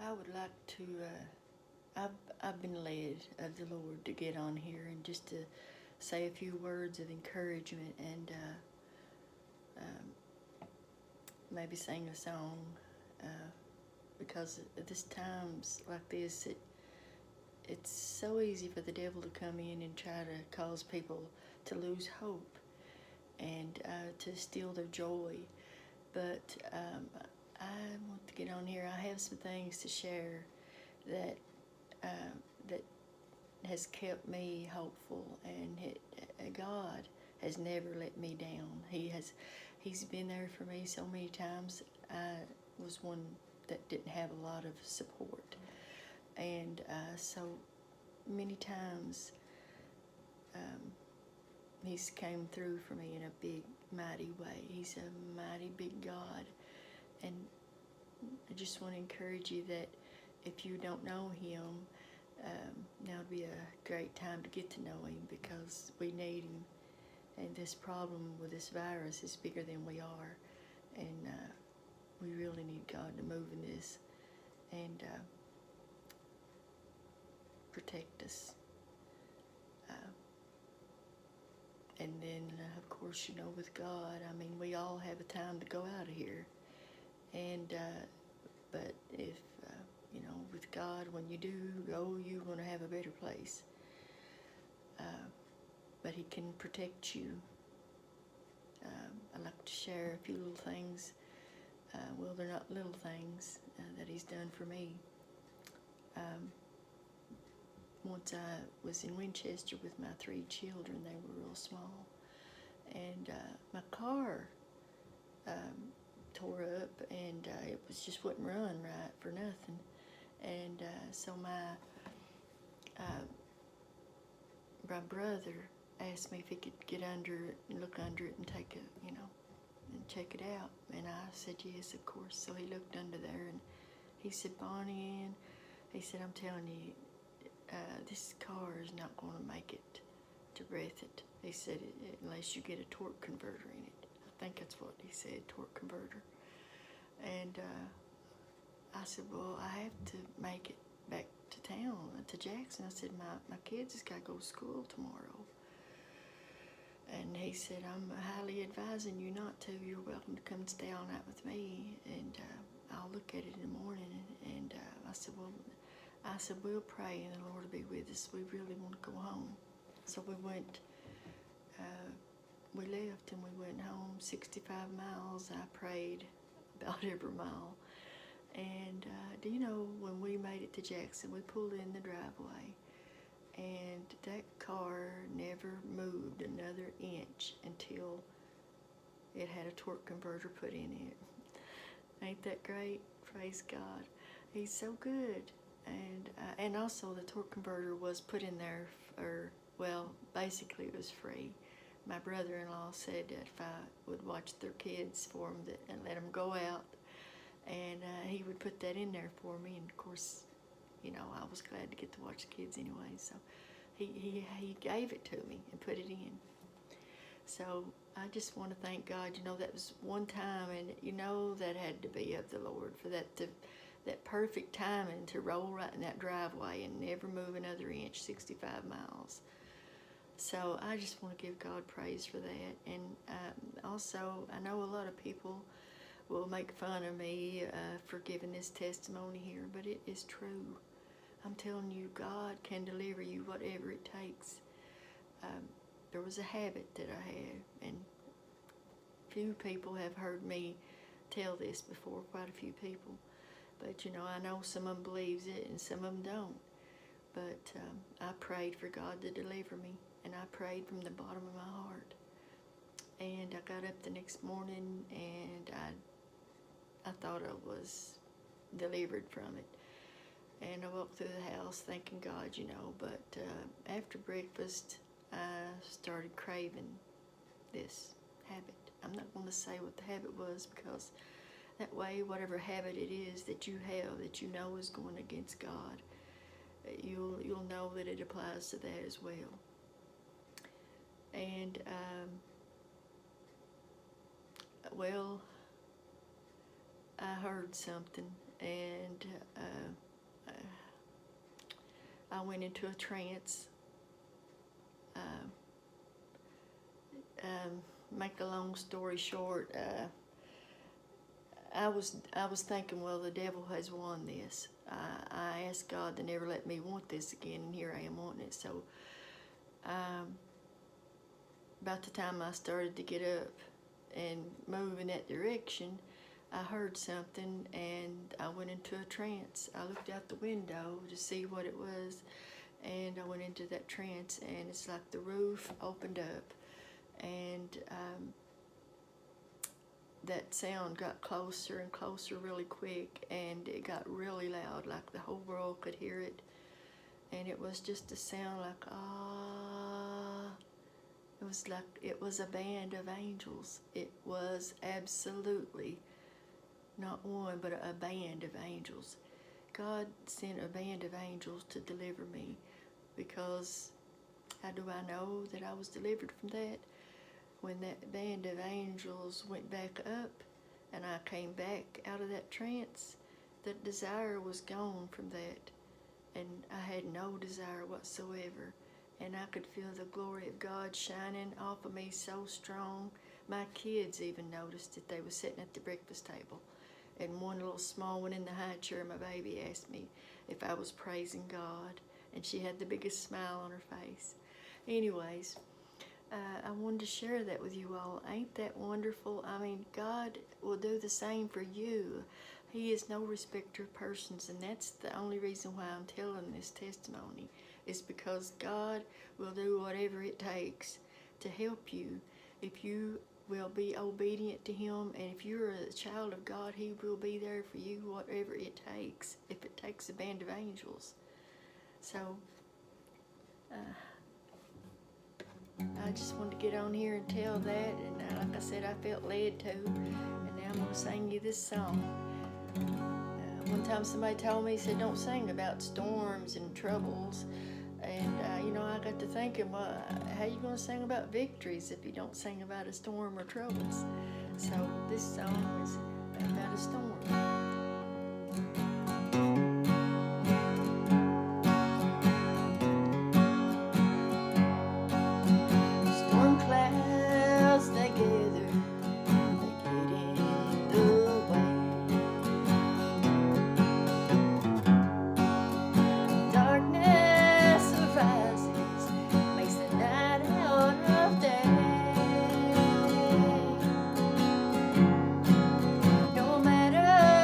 I would like to. I've been led of the Lord to get on here and just to say a few words of encouragement and maybe sing a song because at this times like this, it's so easy for the devil to come in and try to cause people to lose hope and to steal their joy. But I want to get on here. I have some things to share that that has kept me hopeful, and God has never let me down. He's been there for me so many times. I was one that didn't have a lot of support, and so many times He's came through for me in a big, mighty way. He's a mighty big God, and I just want to encourage you that if you don't know Him, now would be a great time to get to know Him because we need Him. And this problem with this virus is bigger than we are, and we really need God to move in this and protect us. And then, of course, with God, I mean, we all have a time to go out of here. And but if with God, when you do go, you're going to have a better place. But He can protect you. I'd like to share a few little things. Well, they're not little things that He's done for me. Once I was in Winchester with my 3 children. They were real small. And my car tore up, and it was just wouldn't run right for nothing. And so my brother asked me if he could get under it and look under it and take it, and check it out. And I said yes, of course. So he looked under there, and he said, Bonnie Ann, he said, I'm telling you, this car is not going to make it to Breathitt. He said, unless you get a torque converter in it. I think that's what he said, torque converter. And I said, well, I have to make it back to town, to Jackson. I said, my kids has got to go to school tomorrow. And he said, I'm highly advising you not to. You're welcome to come stay all night with me, and I'll look at it in the morning. And I said, we'll pray, and the Lord will be with us. We really want to go home. So we went, we left, and we went home 65 miles. I prayed about every mile. And do you know, when we made it to Jackson, we pulled in the driveway, and that car never moved another inch until it had a torque converter put in it. Ain't that great? Praise God. He's so good. And also the torque converter was put in there for, well, basically it was free. My brother-in-law said that if I would watch their kids for them and let them go out, and he would put that in there for me. And of course, I was glad to get to watch the kids anyway. So he gave it to me and put it in. So I just want to thank God. That was one time, and that had to be of the Lord for that perfect timing to roll right in that driveway and never move another inch, 65 miles. So I just want to give God praise for that. And also, I know a lot of people will make fun of me for giving this testimony here, but it is true. I'm telling you, God can deliver you whatever it takes. There was a habit that I had, and few people have heard me tell this before, quite a few people. But I know some of them believes it and some of them don't. But I prayed for God to deliver me, and I prayed from the bottom of my heart. And I got up the next morning, and I thought I was delivered from it. And I walked through the house thanking God, but after breakfast, I started craving this habit. I'm not going to say what the habit was, because that way, whatever habit it is that you have that you know is going against God, you'll know that it applies to that as well. And well, I heard something and I went into a trance. Make a long story short, I was thinking, well, the devil has won this. I asked God to never let me want this again, and here I am wanting it. So about the time I started to get up and move in that direction, I heard something, and I went into a trance. I looked out the window to see what it was, and I went into that trance, and it's like the roof opened up, and that sound got closer and closer really quick, and it got really loud, like the whole world could hear it. And it was just a sound like, ah. It was a band of angels. It was absolutely not one, but a band of angels. God sent a band of angels to deliver me, because how do I know that I was delivered from that? When that band of angels went back up and I came back out of that trance, the desire was gone from that, and I had no desire whatsoever. And I could feel the glory of God shining off of me so strong. My kids even noticed it. They were sitting at the breakfast table, and one little small one in the high chair, my baby, asked me if I was praising God, and she had the biggest smile on her face. Anyways, I wanted to share that with you all. Ain't that wonderful? I mean, God will do the same for you. He is no respecter of persons, and that's the only reason why I'm telling this testimony, is because God will do whatever it takes to help you if you will be obedient to Him. And if you're a child of God, He will be there for you, whatever it takes, if it takes a band of angels. So I just wanted to get on here and tell that, and like I said, I felt led to, and now I'm going to sing you this song. One time somebody told me, he said, don't sing about storms and troubles. And, I got to thinking, well, how you going to sing about victories if you don't sing about a storm or troubles? So this song is about a storm. No matter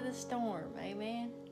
the storm. Amen.